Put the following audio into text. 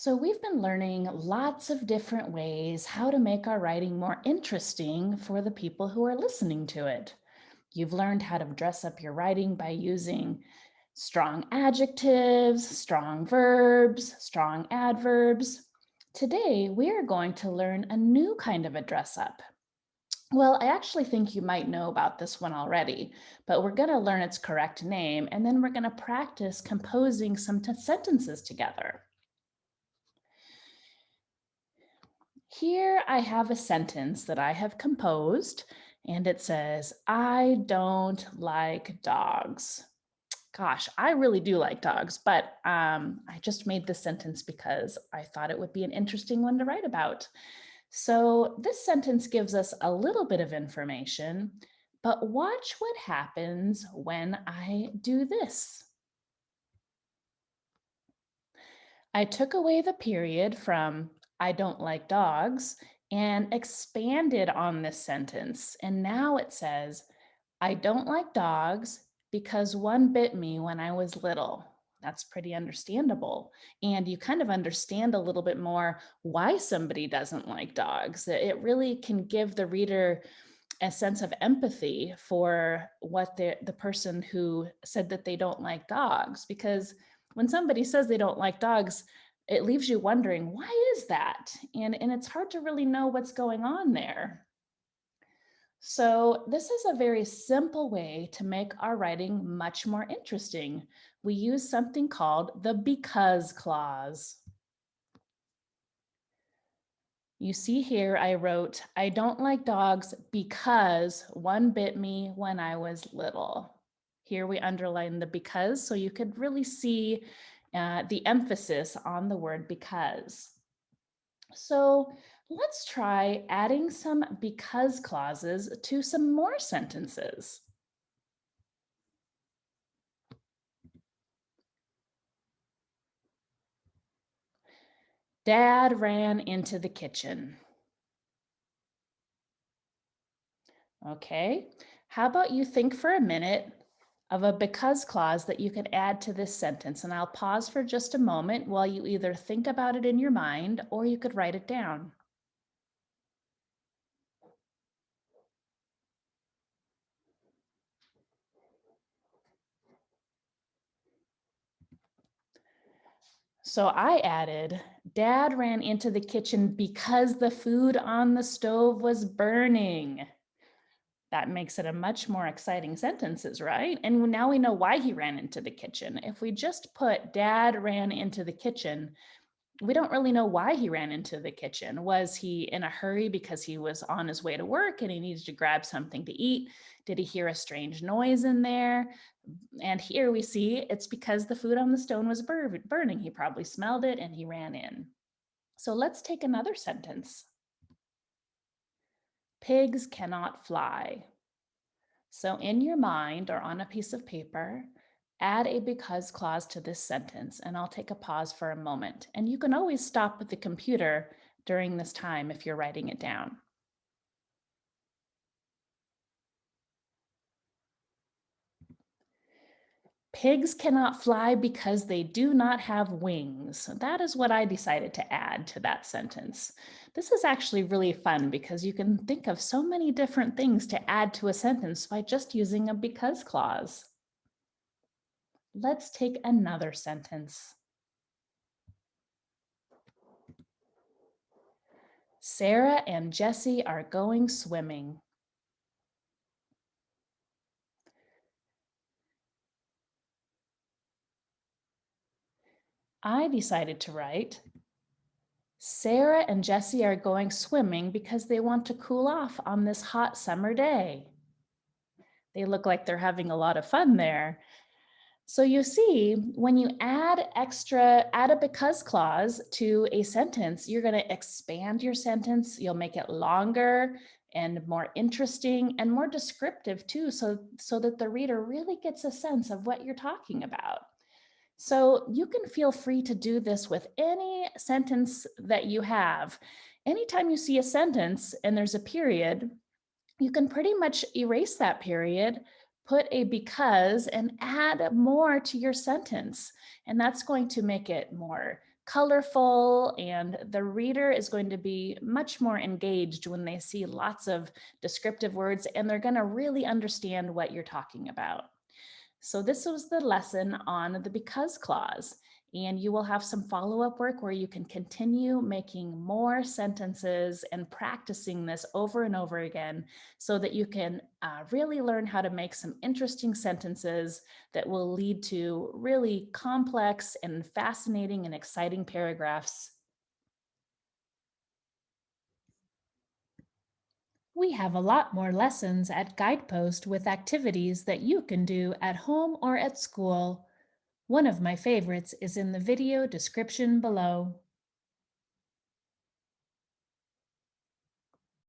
So, we've been learning lots of different ways how to make our writing more interesting for the people who are listening to it. You've learned how to dress up your writing by using strong adjectives, strong verbs, strong adverbs. Today, we are going to learn a new kind of a dress up. Well, I actually think you might know about this one already, but we're going to learn its correct name and then we're going to practice composing some sentences together. Here I have a sentence that I have composed, and it says, I don't like dogs. Gosh, I really do like dogs, but I just made this sentence because I thought it would be an interesting one to write about. So this sentence gives us a little bit of information, but watch what happens when I do this. I took away the period from I don't like dogs and expanded on this sentence. And now it says, I don't like dogs because one bit me when I was little. That's pretty understandable. And you kind of understand a little bit more why somebody doesn't like dogs. It really can give the reader a sense of empathy for what the person who said that they don't like dogs, because when somebody says they don't like dogs, it leaves you wondering, why is that? And it's hard to really know what's going on there. So this is a very simple way to make our writing much more interesting. We use something called the because clause. You see here, I wrote, I don't like dogs because one bit me when I was little. Here we underline the because so you could really see the emphasis on the word because. So let's try adding some because clauses to some more sentences. Dad ran into the kitchen. Okay. How about you think for a minute of a because clause that you could add to this sentence? And I'll pause for just a moment while you either think about it in your mind or you could write it down. So I added, Dad ran into the kitchen because the food on the stove was burning. That makes it a much more exciting sentences, right? And now we know why he ran into the kitchen. If we just put Dad ran into the kitchen, we don't really know why he ran into the kitchen. Was he in a hurry because he was on his way to work and he needed to grab something to eat? Did he hear a strange noise in there? And here we see it's because the food on the stone was burning. He probably smelled it and he ran in. So let's take another sentence. Pigs cannot fly. So in your mind or on a piece of paper, add a because clause to this sentence, and I'll take a pause for a moment. And you can always stop with the computer during this time if you're writing it down. Pigs cannot fly because they do not have wings. That is what I decided to add to that sentence. This is actually really fun because you can think of so many different things to add to a sentence by just using a because clause. Let's take another sentence. Sarah and Jesse are going swimming. I decided to write, Sarah and Jesse are going swimming because they want to cool off on this hot summer day. They look like they're having a lot of fun there. So you see, when you add a because clause to a sentence, you're going to expand your sentence. You'll make it longer and more interesting and more descriptive too, so that the reader really gets a sense of what you're talking about. So you can feel free to do this with any sentence that you have. Anytime you see a sentence and there's a period, you can pretty much erase that period, put a because, and add more to your sentence. And that's going to make it more colorful, and the reader is going to be much more engaged when they see lots of descriptive words, and they're going to really understand what you're talking about. So, this was the lesson on the because clause. And you will have some follow up work where you can continue making more sentences and practicing this over and over again so that you can really learn how to make some interesting sentences that will lead to really complex and fascinating and exciting paragraphs. We have a lot more lessons at Guidepost with activities that you can do at home or at school. One of my favorites is in the video description below.